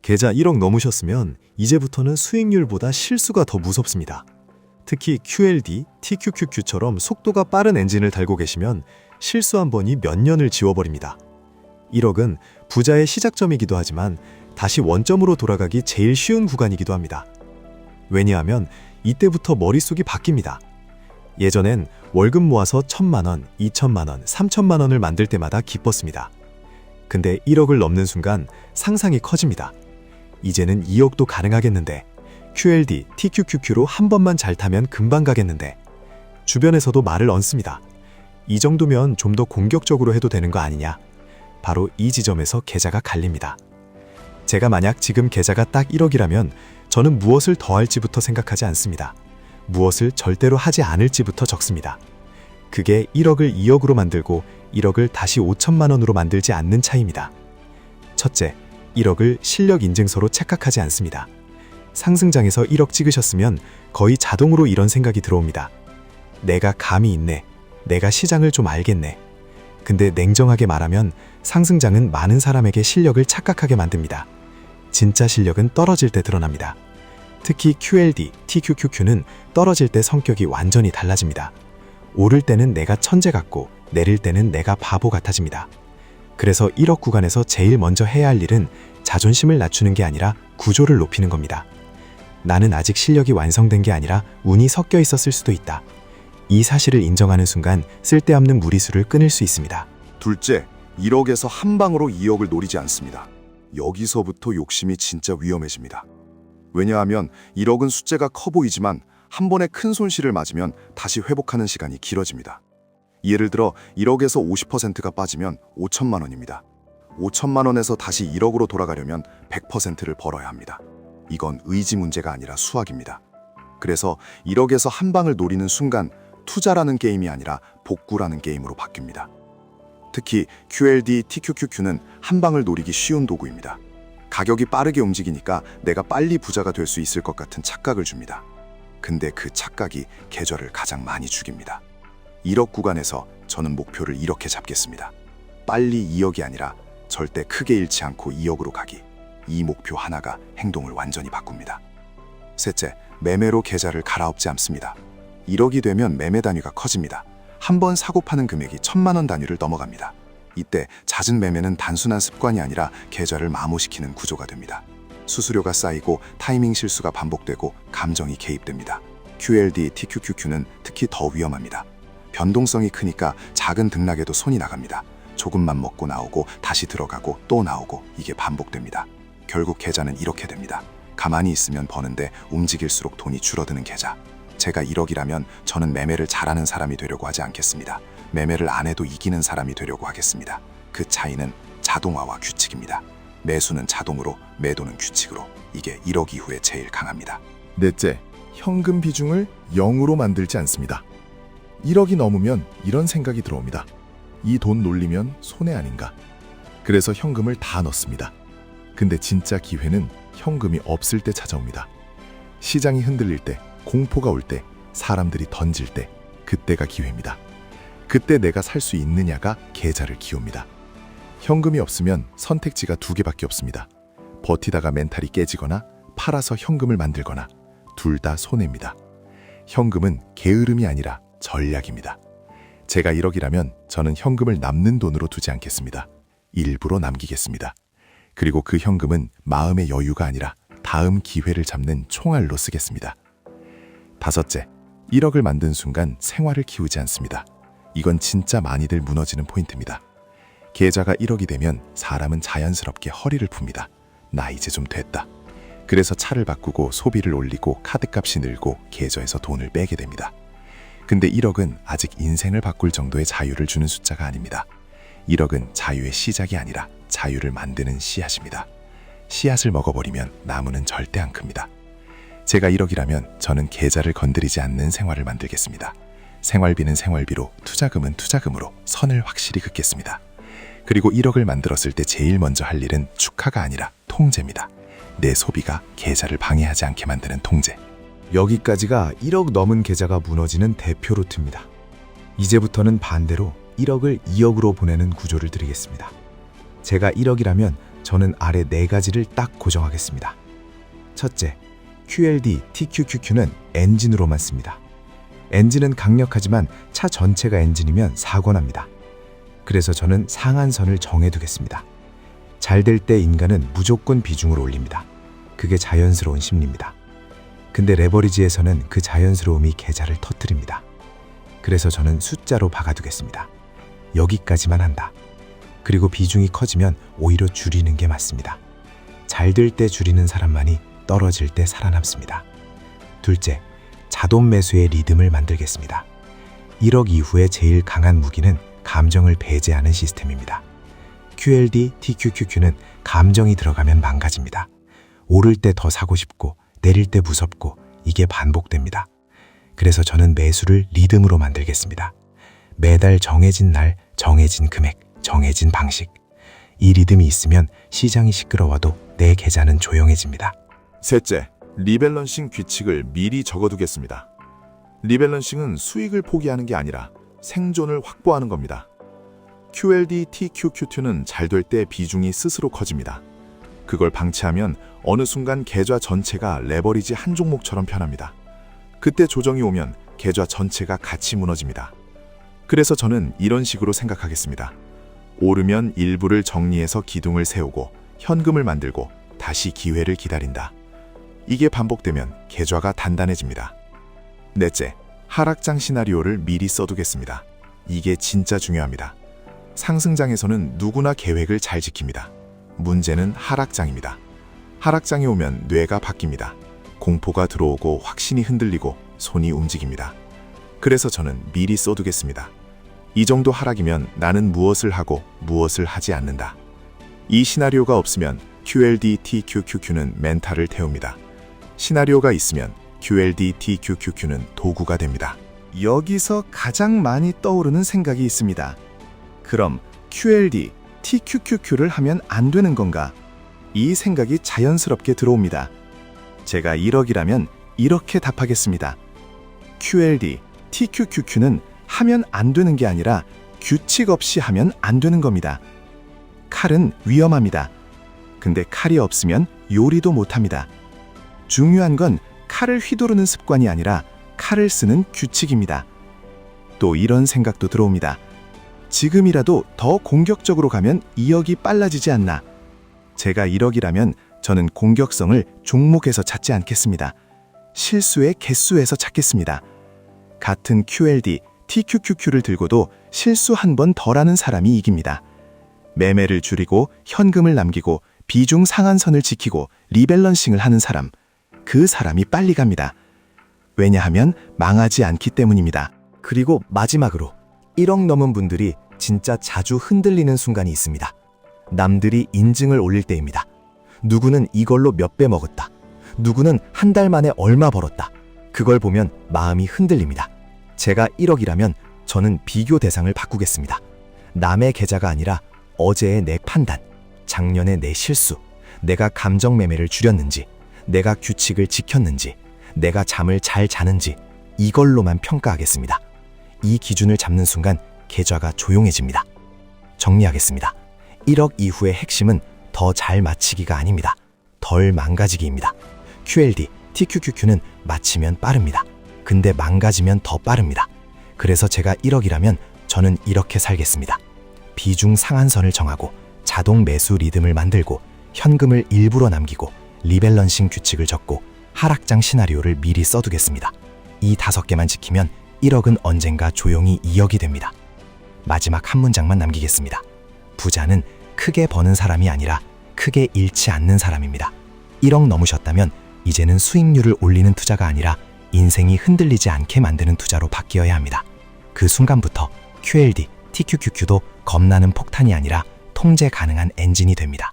계좌 1억 넘으셨으면 이제부터는 수익률보다 실수가 더 무섭습니다. 특히 QLD, TQQQ처럼 속도가 빠른 엔진을 달고 계시면 실수 한 번이 몇 년을 지워버립니다. 1억은 부자의 시작점이기도 하지만 다시 원점으로 돌아가기 제일 쉬운 구간이기도 합니다. 왜냐하면 이때부터 머릿속이 바뀝니다. 예전엔 월급 모아서 1,000만 원, 2,000만 원, 3,000만 원을 만들 때마다 기뻤습니다. 근데 1억을 넘는 순간 상상이 커집니다. 이제는 2억도 가능하겠는데, QLD, TQQQ로 한 번만 잘 타면 금방 가겠는데, 주변에서도 말을 얹습니다. 이 정도면 좀 더 공격적으로 해도 되는 거 아니냐? 바로 이 지점에서 계좌가 갈립니다. 제가 만약 지금 계좌가 딱 1억이라면 저는 무엇을 더 할지부터 생각하지 않습니다. 무엇을 절대로 하지 않을지부터 적습니다. 그게 1억을 2억으로 만들고 1억을 다시 5천만 원으로 만들지 않는 차이입니다. 첫째, 1억을 실력 인증서로 착각하지 않습니다. 상승장에서 1억 찍으셨으면 거의 자동으로 이런 생각이 들어옵니다. 내가 감이 있네. 내가 시장을 좀 알겠네. 근데 냉정하게 말하면 상승장은 많은 사람에게 실력을 착각하게 만듭니다. 진짜 실력은 떨어질 때 드러납니다. 특히 QLD, TQQQ는 떨어질 때 성격이 완전히 달라집니다. 오를 때는 내가 천재 같고 내릴 때는 내가 바보 같아집니다. 그래서 1억 구간에서 제일 먼저 해야 할 일은 자존심을 낮추는 게 아니라 구조를 높이는 겁니다. 나는 아직 실력이 완성된 게 아니라 운이 섞여 있었을 수도 있다. 이 사실을 인정하는 순간 쓸데없는 무리수를 끊을 수 있습니다. 둘째, 1억에서 한 방으로 2억을 노리지 않습니다. 여기서부터 욕심이 진짜 위험해집니다. 왜냐하면 1억은 숫자가 커 보이지만 한 번에 큰 손실을 맞으면 다시 회복하는 시간이 길어집니다. 예를 들어 1억에서 50%가 빠지면 5천만 원입니다. 5천만 원에서 다시 1억으로 돌아가려면 100%를 벌어야 합니다. 이건 의지 문제가 아니라 수학입니다. 그래서 1억에서 한 방을 노리는 순간 투자라는 게임이 아니라 복구라는 게임으로 바뀝니다. 특히 QLD, TQQQ는 한 방을 노리기 쉬운 도구입니다. 가격이 빠르게 움직이니까 내가 빨리 부자가 될 수 있을 것 같은 착각을 줍니다. 근데 그 착각이 계좌를 가장 많이 죽입니다. 1억 구간에서 저는 목표를 이렇게 잡겠습니다. 빨리 2억이 아니라 절대 크게 잃지 않고 2억으로 가기. 이 목표 하나가 행동을 완전히 바꿉니다. 셋째, 매매로 계좌를 갈아엎지 않습니다. 1억이 되면 매매 단위가 커집니다. 한 번 사고 파는 금액이 1,000만 원 단위를 넘어갑니다. 이때 잦은 매매는 단순한 습관이 아니라 계좌를 마모시키는 구조가 됩니다. 수수료가 쌓이고 타이밍 실수가 반복되고 감정이 개입됩니다. QLD, TQQQ는 특히 더 위험합니다. 변동성이 크니까 작은 등락에도 손이 나갑니다. 조금만 먹고 나오고 다시 들어가고 또 나오고 이게 반복됩니다. 결국 계좌는 이렇게 됩니다. 가만히 있으면 버는데 움직일수록 돈이 줄어드는 계좌. 제가 1억이라면 저는 매매를 잘하는 사람이 되려고 하지 않겠습니다. 매매를 안 해도 이기는 사람이 되려고 하겠습니다. 그 차이는 자동화와 규칙입니다. 매수는 자동으로, 매도는 규칙으로. 이게 1억 이후에 제일 강합니다. 넷째, 현금 비중을 0으로 만들지 않습니다. 1억이 넘으면 이런 생각이 들어옵니다. 이 돈 놀리면 손해 아닌가. 그래서 현금을 다 넣습니다. 근데 진짜 기회는 현금이 없을 때 찾아옵니다. 시장이 흔들릴 때, 공포가 올 때, 사람들이 던질 때, 그때가 기회입니다. 그때 내가 살 수 있느냐가 계좌를 키웁니다. 현금이 없으면 선택지가 2개밖에 없습니다. 버티다가 멘탈이 깨지거나 팔아서 현금을 만들거나 둘 다 손해입니다. 현금은 게으름이 아니라 전략입니다. 제가 1억이라면 저는 현금을 남는 돈으로 두지 않겠습니다. 일부러 남기겠습니다. 그리고 그 현금은 마음의 여유가 아니라 다음 기회를 잡는 총알로 쓰겠습니다. 다섯째, 1억을 만든 순간 생활을 키우지 않습니다. 이건 진짜 많이들 무너지는 포인트입니다. 계좌가 1억이 되면 사람은 자연스럽게 허리를 풉니다. 나 이제 좀 됐다. 그래서 차를 바꾸고 소비를 올리고 카드값이 늘고 계좌에서 돈을 빼게 됩니다. 근데 1억은 아직 인생을 바꿀 정도의 자유를 주는 숫자가 아닙니다. 1억은 자유의 시작이 아니라 자유를 만드는 씨앗입니다. 씨앗을 먹어버리면 나무는 절대 안 큽니다. 제가 1억이라면 저는 계좌를 건드리지 않는 생활을 만들겠습니다. 생활비는 생활비로, 투자금은 투자금으로 선을 확실히 긋겠습니다. 그리고 1억을 만들었을 때 제일 먼저 할 일은 축하가 아니라 통제입니다. 내 소비가 계좌를 방해하지 않게 만드는 통제. 여기까지가 1억 넘은 계좌가 무너지는 대표 루트입니다. 이제부터는 반대로 1억을 2억으로 보내는 구조를 드리겠습니다. 제가 1억이라면 저는 아래 4가지를 딱 고정하겠습니다. 첫째, QLD, TQQQ는 엔진으로만 씁니다. 엔진은 강력하지만 차 전체가 엔진이면 사고 납니다. 그래서 저는 상한선을 정해두겠습니다. 잘 될 때 인간은 무조건 비중을 올립니다. 그게 자연스러운 심리입니다. 근데 레버리지에서는 그 자연스러움이 계좌를 터뜨립니다. 그래서 저는 숫자로 박아두겠습니다. 여기까지만 한다. 그리고 비중이 커지면 오히려 줄이는 게 맞습니다. 잘 될 때 줄이는 사람만이 떨어질 때 살아남습니다. 둘째, 자동 매수의 리듬을 만들겠습니다. 1억 이후에 제일 강한 무기는 감정을 배제하는 시스템입니다. QLD, TQQQ는 감정이 들어가면 망가집니다. 오를 때 더 사고 싶고 내릴 때 무섭고 이게 반복됩니다. 그래서 저는 매수를 리듬으로 만들겠습니다. 매달 정해진 날, 정해진 금액, 정해진 방식. 이 리듬이 있으면 시장이 시끄러워도 내 계좌는 조용해집니다. 셋째, 리밸런싱 규칙을 미리 적어두겠습니다. 리밸런싱은 수익을 포기하는 게 아니라 생존을 확보하는 겁니다. QLD, TQQQ는 잘 될 때 비중이 스스로 커집니다. 그걸 방치하면 어느 순간 계좌 전체가 레버리지 한 종목처럼 변합니다. 그때 조정이 오면 계좌 전체가 같이 무너집니다. 그래서 저는 이런 식으로 생각하겠습니다. 오르면 일부를 정리해서 기둥을 세우고 현금을 만들고 다시 기회를 기다린다. 이게 반복되면 계좌가 단단해집니다. 넷째, 하락장 시나리오를 미리 써두겠습니다. 이게 진짜 중요합니다. 상승장에서는 누구나 계획을 잘 지킵니다. 문제는 하락장입니다. 하락장이 오면 뇌가 바뀝니다. 공포가 들어오고 확신이 흔들리고 손이 움직입니다. 그래서 저는 미리 써두겠습니다. 이 정도 하락이면 나는 무엇을 하고 무엇을 하지 않는다. 이 시나리오가 없으면 QLD, TQQQ는 멘탈을 태웁니다. 시나리오가 있으면 QLD, TQQQ는 도구가 됩니다. 여기서 가장 많이 떠오르는 생각이 있습니다. 그럼 QLD, TQQQ를 하면 안 되는 건가? 이 생각이 자연스럽게 들어옵니다. 제가 1억이라면 이렇게 답하겠습니다. QLD, TQQQ는 하면 안 되는 게 아니라 규칙 없이 하면 안 되는 겁니다. 칼은 위험합니다. 근데 칼이 없으면 요리도 못합니다. 중요한 건 칼을 휘두르는 습관이 아니라 칼을 쓰는 규칙입니다. 또 이런 생각도 들어옵니다. 지금이라도 더 공격적으로 가면 2억이 빨라지지 않나. 제가 1억이라면 저는 공격성을 종목에서 찾지 않겠습니다. 실수의 개수에서 찾겠습니다. 같은 QLD, TQQQ를 들고도 실수 한 번 덜하는 사람이 이깁니다. 매매를 줄이고 현금을 남기고 비중 상한선을 지키고 리밸런싱을 하는 사람, 그 사람이 빨리 갑니다. 왜냐하면 망하지 않기 때문입니다. 그리고 마지막으로 1억 넘은 분들이 진짜 자주 흔들리는 순간이 있습니다. 남들이 인증을 올릴 때입니다. 누구는 이걸로 몇 배 먹었다. 누구는 한 달 만에 얼마 벌었다. 그걸 보면 마음이 흔들립니다. 제가 1억이라면 저는 비교 대상을 바꾸겠습니다. 남의 계좌가 아니라 어제의 내 판단, 작년의 내 실수, 내가 감정 매매를 줄였는지, 내가 규칙을 지켰는지, 내가 잠을 잘 자는지 이걸로만 평가하겠습니다. 이 기준을 잡는 순간 계좌가 조용해집니다. 정리하겠습니다. 1억 이후의 핵심은 더 잘 맞히기가 아닙니다. 덜 망가지기입니다. QLD, TQQQ는 맞히면 빠릅니다. 근데 망가지면 더 빠릅니다. 그래서 제가 1억이라면 저는 이렇게 살겠습니다. 비중 상한선을 정하고 자동 매수 리듬을 만들고 현금을 일부러 남기고 리밸런싱 규칙을 적고 하락장 시나리오를 미리 써두겠습니다. 이 5개만 지키면 1억은 언젠가 조용히 2억이 됩니다. 마지막 한 문장만 남기겠습니다. 부자는 크게 버는 사람이 아니라 크게 잃지 않는 사람입니다. 1억 넘으셨다면 이제는 수익률을 올리는 투자가 아니라 인생이 흔들리지 않게 만드는 투자로 바뀌어야 합니다. 그 순간부터 QLD, TQQQ도 겁나는 폭탄이 아니라 통제 가능한 엔진이 됩니다.